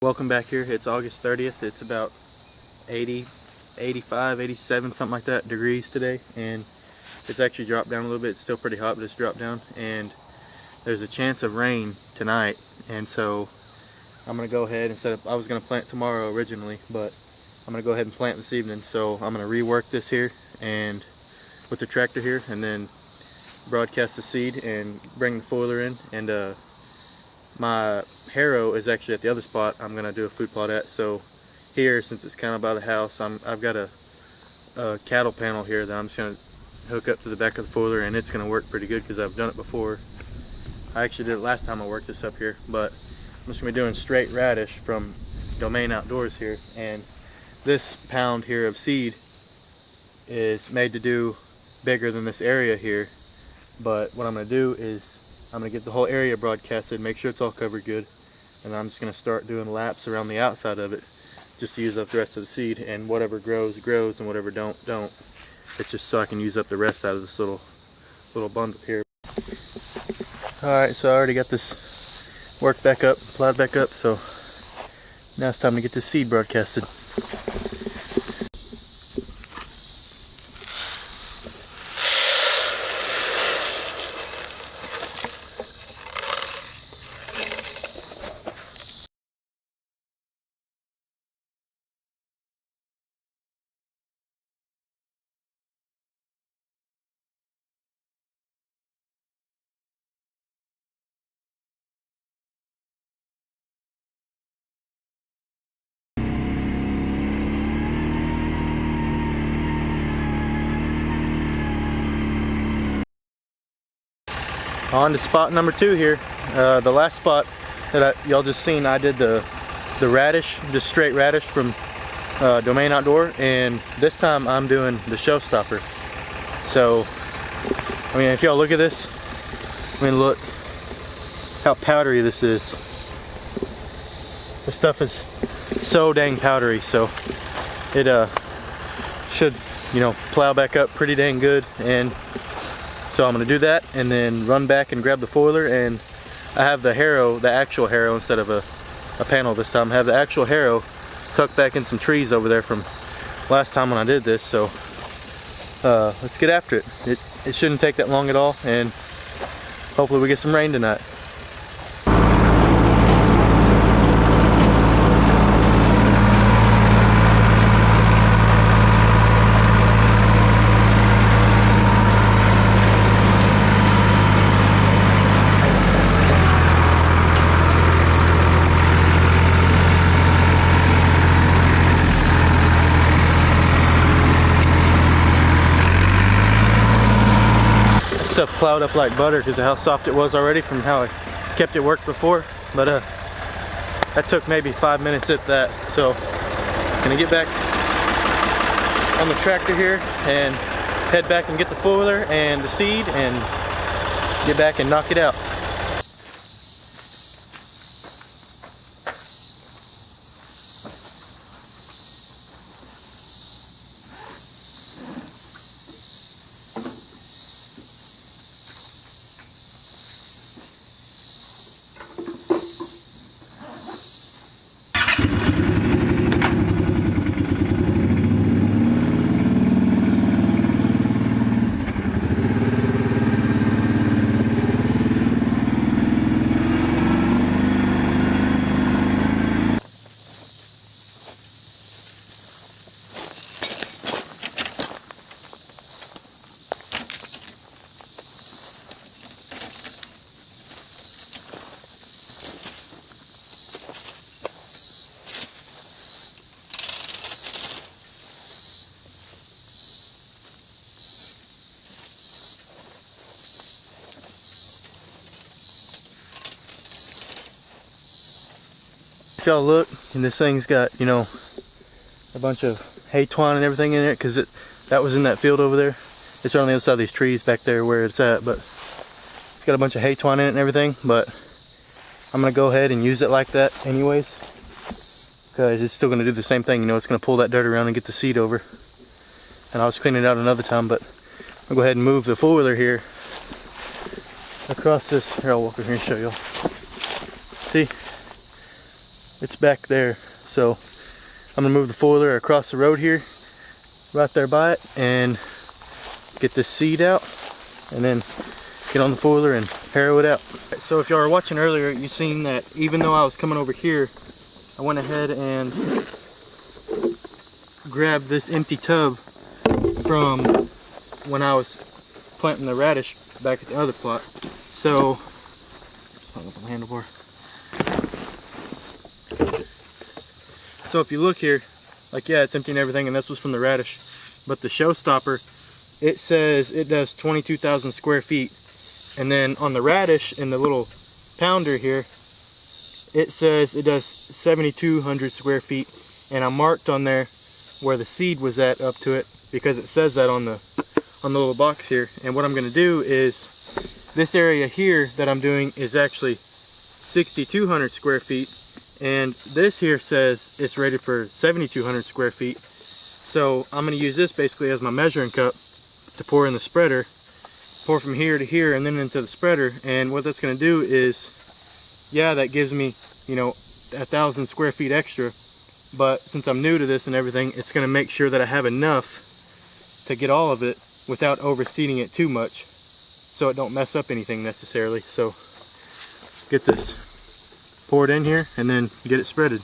Welcome back here. It's August 30th. It's about 80, 85, 87, something like that degrees today, and it's actually dropped down a little bit. It's still pretty hot, but it's dropped down, and there's a chance of rain tonight. And so I'm gonna go ahead, I was gonna plant tomorrow originally, but I'm gonna go ahead and plant this evening. So I'm gonna rework this here and with the tractor here, and then broadcast the seed and bring the foiler in. And my harrow is actually at the other spot I'm gonna do a food plot at. So here, since it's kind of by the house, I've got a cattle panel here that I'm just gonna hook up to the back of the foiler, and it's gonna work pretty good because I've done it before. I actually did it last time I worked this up here, but I'm just gonna be doing straight radish from Domain Outdoors here. And this pound here of seed is made to do bigger than this area here, but what I'm gonna do is I'm gonna get the whole area broadcasted, make sure it's all covered good, and I'm just gonna start doing laps around the outside of it just to use up the rest of the seed, and whatever grows, grows, and whatever don't. It's just so I can use up the rest out of this little bundle here. Alright, so I already got this worked back up, plowed back up, so now it's time to get this seed broadcasted. On to spot number 2 here. The last spot that y'all just seen, I did the radish, just straight radish from Domain Outdoor, and this time I'm doing the showstopper. So, I mean, if y'all look at this, I mean, look how powdery this is. This stuff is so dang powdery, so it should, you know, plow back up pretty dang good. And so I'm going to do that and then run back and grab the foiler, and I have the harrow, the actual harrow, instead of a panel this time. I have the actual harrow tucked back in some trees over there from last time when I did this. So let's get after it. It shouldn't take that long at all, and hopefully we get some rain tonight. Stuff plowed up like butter because of how soft it was already from how I kept it worked before, but that took maybe 5 minutes if that. So gonna get back on the tractor here and head back and get the foiler and the seed and get back and knock it out. If y'all look, and this thing's got, you know, a bunch of hay twine and everything in it, because that was in that field over there. It's right on the other side of these trees back there where it's at, but it's got a bunch of hay twine in it and everything. But I'm gonna go ahead and use it like that anyways, because it's still gonna do the same thing. You know, it's gonna pull that dirt around and get the seed over, and I'll just clean it out another time. But I'll go ahead and move the foiler here across this. Here, I'll walk over here and show y'all. See, it's back there. So I'm gonna move the foiler across the road here, right there by it, and get this seed out, and then get on the foiler and harrow it out. So if y'all were watching earlier, you seen that even though I was coming over here, I went ahead and grabbed this empty tub from when I was planting the radish back at the other plot. So, hung up on the handlebar. So if you look here, like, yeah, it's empty and everything, and this was from the radish, but the showstopper, it says it does 22,000 square feet. And then on the radish in the little pounder here, it says it does 7,200 square feet. And I marked on there where the seed was at up to it, because it says that on the little box here. And what I'm going to do is, this area here that I'm doing is actually 6,200 square feet, and this here says it's rated for 7,200 square feet. So I'm going to use this basically as my measuring cup to pour in the spreader, pour from here to here and then into the spreader. And what that's going to do is, yeah, that gives me, you know, 1,000 square feet extra, but since I'm new to this and everything, it's going to make sure that I have enough to get all of it without overseeding it too much, so it don't mess up anything necessarily. So get this, pour it in here, and then get it spreaded.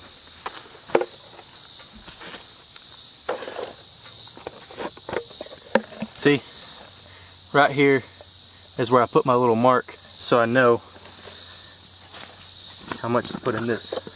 See, right here is where I put my little mark, so I know how much to put in this.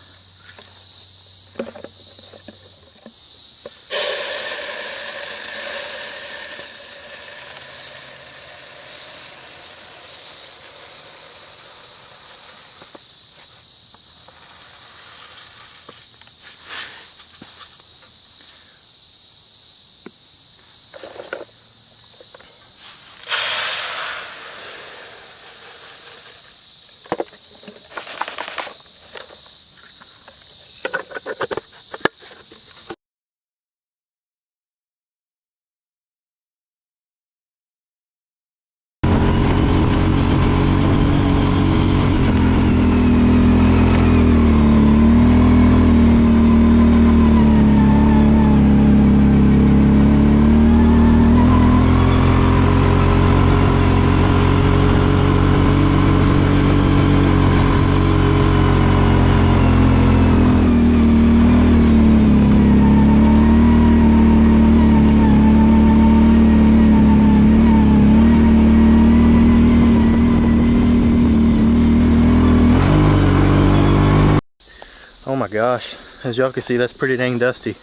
Oh my gosh, as y'all can see, that's pretty dang dusty,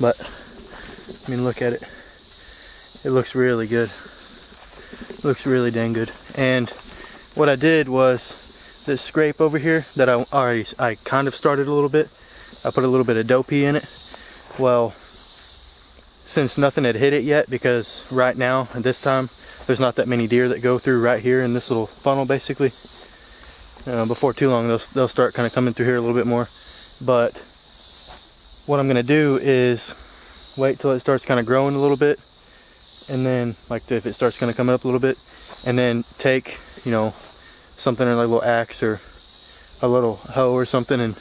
but I mean, look at it. It looks really good. It looks really dang good. And what I did was, this scrape over here that I kind of started a little bit, I put a little bit of dough pea in it. Well, since nothing had hit it yet, because right now at this time there's not that many deer that go through right here in this little funnel basically. Before too long they'll start kind of coming through here a little bit more. But what I'm gonna do is wait till it starts kind of growing a little bit, and then like if it starts kind of coming up a little bit, and then take, you know, something like a little axe or a little hoe or something and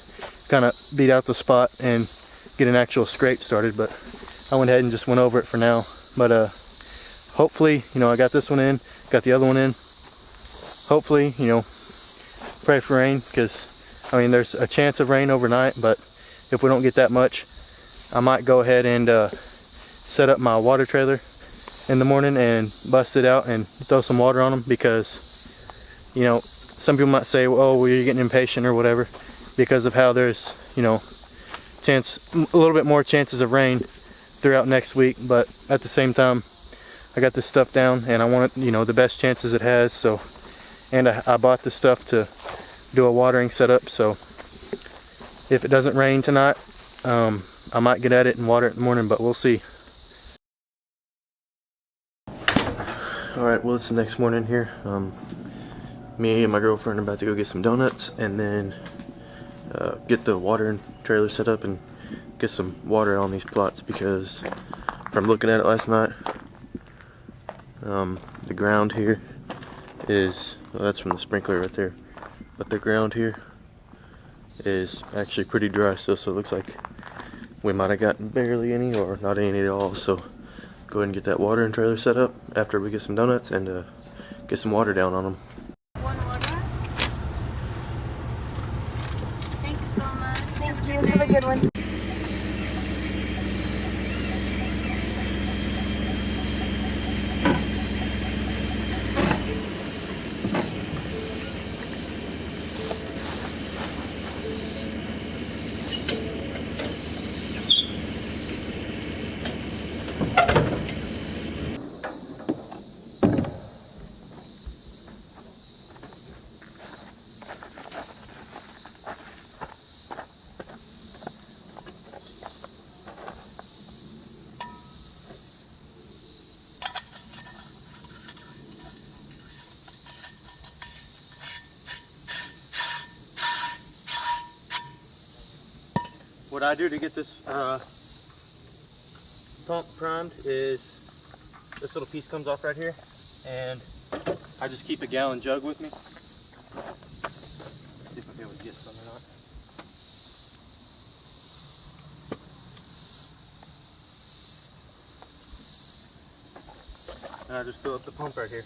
kind of beat out the spot and get an actual scrape started. But I went ahead and just went over it for now. But hopefully, you know, I got this one in, got the other one in. Hopefully, you know, pray for rain, because I mean, there's a chance of rain overnight, but if we don't get that much, I might go ahead and set up my water trailer in the morning and bust it out and throw some water on them, because, you know, some people might say, oh, well, you're getting impatient or whatever, because of how there's, you know, a little bit more chances of rain throughout next week. But at the same time, I got this stuff down and I want it, you know, the best chances it has. So, and I bought this stuff to do a watering setup, so if it doesn't rain tonight, I might get at it and water it in the morning, but we'll see. Alright, well, it's the next morning here. Me and my girlfriend are about to go get some donuts and then get the watering trailer set up and get some water on these plots, because from looking at it last night, the ground here is, well, that's from the sprinkler right there, but the ground here is actually pretty dry still, so it looks like we might have gotten barely any or not any at all. So go ahead and get that watering trailer set up after we get some donuts and get some water down on them. One water. Thank you so much. Thank you. Have a good one. What I do to get this pump primed is this little piece comes off right here, and I just keep a gallon jug with me. See if I'll be able to get some or not. And I just fill up the pump right here.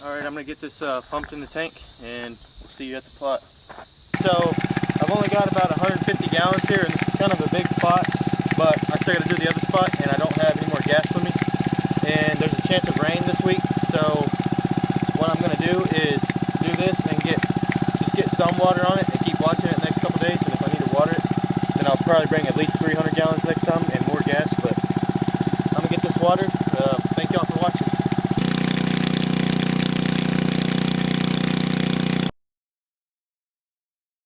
Alright, I'm going to get this pumped in the tank and we'll see you at the plot. So, I've only got about 150 gallons here, and this is kind of a big spot, but I still got to do the other spot and I don't have any more gas with me. And there's a chance of rain this week, so what I'm going to do is do this and just get some water on it and keep watching it the next couple days, and if I need to water it, then I'll probably bring at least 300 gallons next time and more gas, but I'm going to get this watered. Thank y'all